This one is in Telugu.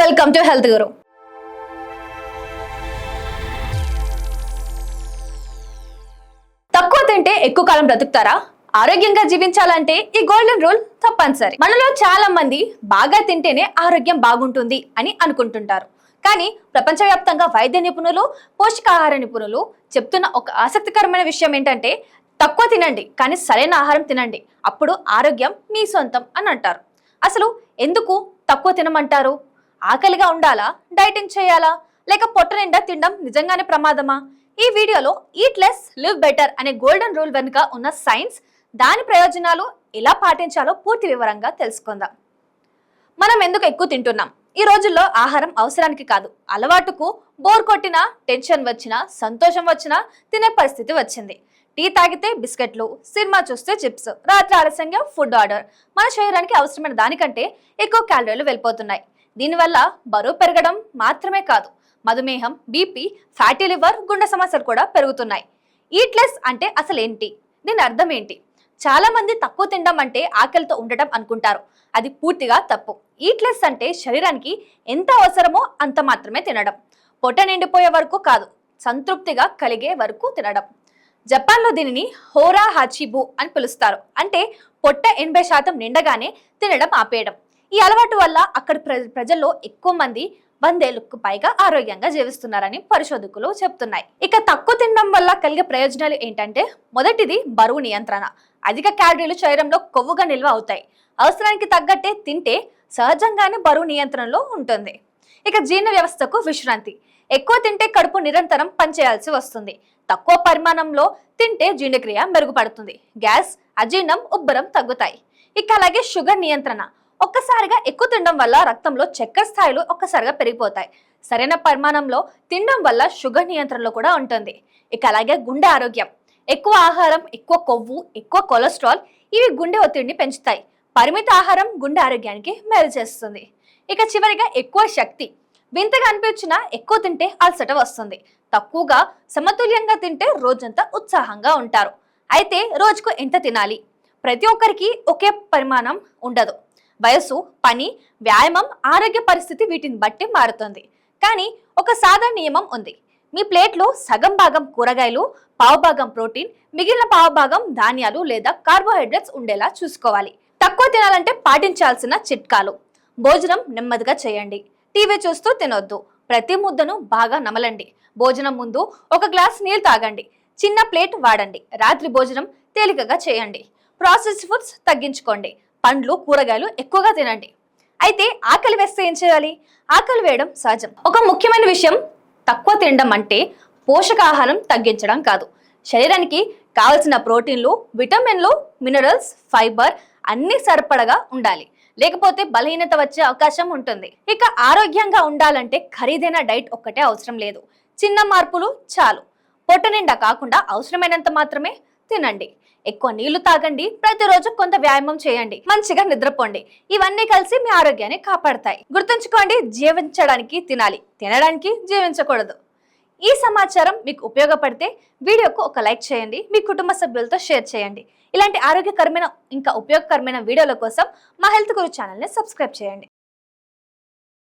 వెల్కమ్ టు హెల్త్ గురు. తక్కువ తింటే ఎక్కువ కాలం బ్రతుకుతారా? ఆరోగ్యంగా జీవించాలంటే ఈ గోల్డెన్ రూల్ తప్పనిసరి. మనలో చాలా మంది బాగా తింటేనే ఆరోగ్యం బాగుంటుంది అని అనుకుంటుంటారు. కానీ ప్రపంచవ్యాప్తంగా వైద్య నిపుణులు, పోషకాహార నిపుణులు చెప్తున్న ఒక ఆసక్తికరమైన విషయం ఏంటంటే తక్కువ తినండి కానీ సరైన ఆహారం తినండి, అప్పుడు ఆరోగ్యం మీ సొంతం అని అంటారు. అసలు ఎందుకు తక్కువ తినమంటారు? ఆకలిగా ఉండాలా? డైటింగ్ చేయాలా? లేక పొట్ట నిండా తినడం నిజంగానే ప్రమాదమా? ఈ వీడియోలో ఈట్ లెస్ లివ్ బెటర్ అనే గోల్డెన్ రూల్ వెనుక ఉన్న సైన్స్, దాని ప్రయోజనాలు ఎలా పాటించాలో పూర్తి వివరంగా తెలుసుకుందాం. మనం ఎందుకు ఎక్కువ తింటున్నాం? ఈ రోజుల్లో ఆహారం అవసరానికి కాదు, అలవాటుకు. బోర్ కొట్టినా, టెన్షన్ వచ్చినా, సంతోషం వచ్చినా తినే పరిస్థితి వచ్చింది. టీ తాగితే బిస్కెట్లు, సినిమా చూస్తే చిప్స్, రాత్రి ఆలస్యంగా ఫుడ్ ఆర్డర్. మన శరీరానికి అవసరమైన దానికంటే ఎక్కువ క్యాలరీలు వెళ్ళిపోతున్నాయి. దీనివల్ల బరువు పెరగడం మాత్రమే కాదు, మధుమేహం, బీపీ, ఫ్యాటీ లివర్, గుండె సమస్యలు కూడా పెరుగుతున్నాయి. ఈట్ లెస్ అంటే అసలు ఏంటి? దీని అర్థం ఏంటి? చాలా మంది తక్కువ తినడం అంటే ఆకలితో ఉండటం అనుకుంటారు. అది పూర్తిగా తప్పు. ఈట్ లెస్ అంటే శరీరానికి ఎంత అవసరమో అంత మాత్రమే తినడం. పొట్ట నిండిపోయే వరకు కాదు, సంతృప్తిగా కలిగే వరకు తినడం. జపాన్లో దీనిని హోరా హాచిబు అని పిలుస్తారు. అంటే పొట్ట 80% నిండగానే తినడం ఆపేయడం. ఈ అలవాటు వల్ల అక్కడ ప్రజల్లో ఎక్కువ మంది 100 ఏళ్లకు పైగా ఆరోగ్యంగా జీవిస్తున్నారని పరిశోధకులు చెప్తున్నాయి. ఇక తక్కువ తినడం వల్ల కలిగే ప్రయోజనాలు ఏంటంటే, మొదటిది బరువు నియంత్రణ. అధిక క్యాలరీలు శరీరంలో కొవ్వుగా నిల్వ అవుతాయి. అవసరానికి తగ్గట్టే తింటే సహజంగానే బరువు నియంత్రణలో ఉంటుంది. ఇక జీర్ణ వ్యవస్థకు విశ్రాంతి. ఎక్కువ తింటే కడుపు నిరంతరం పనిచేయాల్సి వస్తుంది. తక్కువ పరిమాణంలో తింటే జీర్ణక్రియ మెరుగుపడుతుంది. గ్యాస్, అజీర్ణం, ఉబ్బరం తగ్గుతాయి. ఇక అలాగే షుగర్ నియంత్రణ. ఒక్కసారిగా ఎక్కువ తినడం వల్ల రక్తంలో చక్కెర స్థాయిలు ఒక్కసారిగా పెరిగిపోతాయి. సరైన పరిమాణంలో తినడం వల్ల షుగర్ నియంత్రణలో కూడా ఉంటుంది. ఇక అలాగే గుండె ఆరోగ్యం. ఎక్కువ ఆహారం, ఎక్కువ కొవ్వు, ఎక్కువ కొలెస్ట్రాల్ ఇవి గుండె ఒత్తిడిని పెంచుతాయి. పరిమిత ఆహారం గుండె ఆరోగ్యానికి మేలు చేస్తుంది. ఇక చివరిగా ఎక్కువ శక్తి. వింతగా అనిపించినా ఎక్కువ తింటే అలసట వస్తుంది. తక్కువగా సమతుల్యంగా తింటే రోజంతా ఉత్సాహంగా ఉంటారు. అయితే రోజుకు ఎంత తినాలి? ప్రతి ఒక్కరికి ఒకే పరిమాణం ఉండదు. వయసు, పని, వ్యాయామం, ఆరోగ్య పరిస్థితి వీటిని బట్టి మారుతుంది. కానీ ఒక సాధారణ నియమం ఉంది. మీ ప్లేట్లో సగం భాగం కూరగాయలు, పావు భాగం ప్రోటీన్, మిగిలిన పావు భాగం ధాన్యాలు లేదా కార్బోహైడ్రేట్స్ ఉండేలా చూసుకోవాలి. తక్కువ తినాలంటే పాటించాల్సిన చిట్కాలు. భోజనం నెమ్మదిగా చేయండి. టీవీ చూస్తూ తినొద్దు. ప్రతి ముద్దను బాగా నమలండి. భోజనం ముందు ఒక గ్లాస్ నీళ్ళు తాగండి. చిన్న ప్లేట్ వాడండి. రాత్రి భోజనం తేలికగా చేయండి. ప్రాసెస్డ్ ఫుడ్స్ తగ్గించుకోండి. పండ్లు, కూరగాయలు ఎక్కువగా తినండి. అయితే ఆకలి వేస్తే ఏం చేయాలి? ఆకలి వేయడం సహజం. ఒక ముఖ్యమైన విషయం, తక్కువ తినడం అంటే పోషకాహారం తగ్గించడం కాదు. శరీరానికి కావలసిన ప్రోటీన్లు, విటమిన్లు, మినరల్స్, ఫైబర్ అన్ని సరిపడగా ఉండాలి. లేకపోతే బలహీనత వచ్చే అవకాశం ఉంటుంది. ఇక ఆరోగ్యంగా ఉండాలంటే ఖరీదైన డైట్ ఒక్కటే అవసరం లేదు. చిన్న మార్పులు చాలు. పొట్ట నిండా కాకుండా అవసరమైనంత మాత్రమే తినండి. ఎక్కువ నీళ్లు తాగండి. ప్రతిరోజు కొంత వ్యాయామం చేయండి. మంచిగా నిద్రపోండి. ఇవన్నీ కలిసి మీ ఆరోగ్యాన్ని కాపాడతాయి. గుర్తుంచుకోండి, జీవించడానికి తినాలి, తినడానికి జీవించకూడదు. ఈ సమాచారం మీకు ఉపయోగపడితే వీడియోకు ఒక లైక్ చేయండి. మీ కుటుంబ సభ్యులతో షేర్ చేయండి. ఇలాంటి ఆరోగ్యకరమైన ఇంకా ఉపయోగకరమైన వీడియోల కోసం మా హెల్త్ గురు ఛానల్ని సబ్స్క్రైబ్ చేయండి.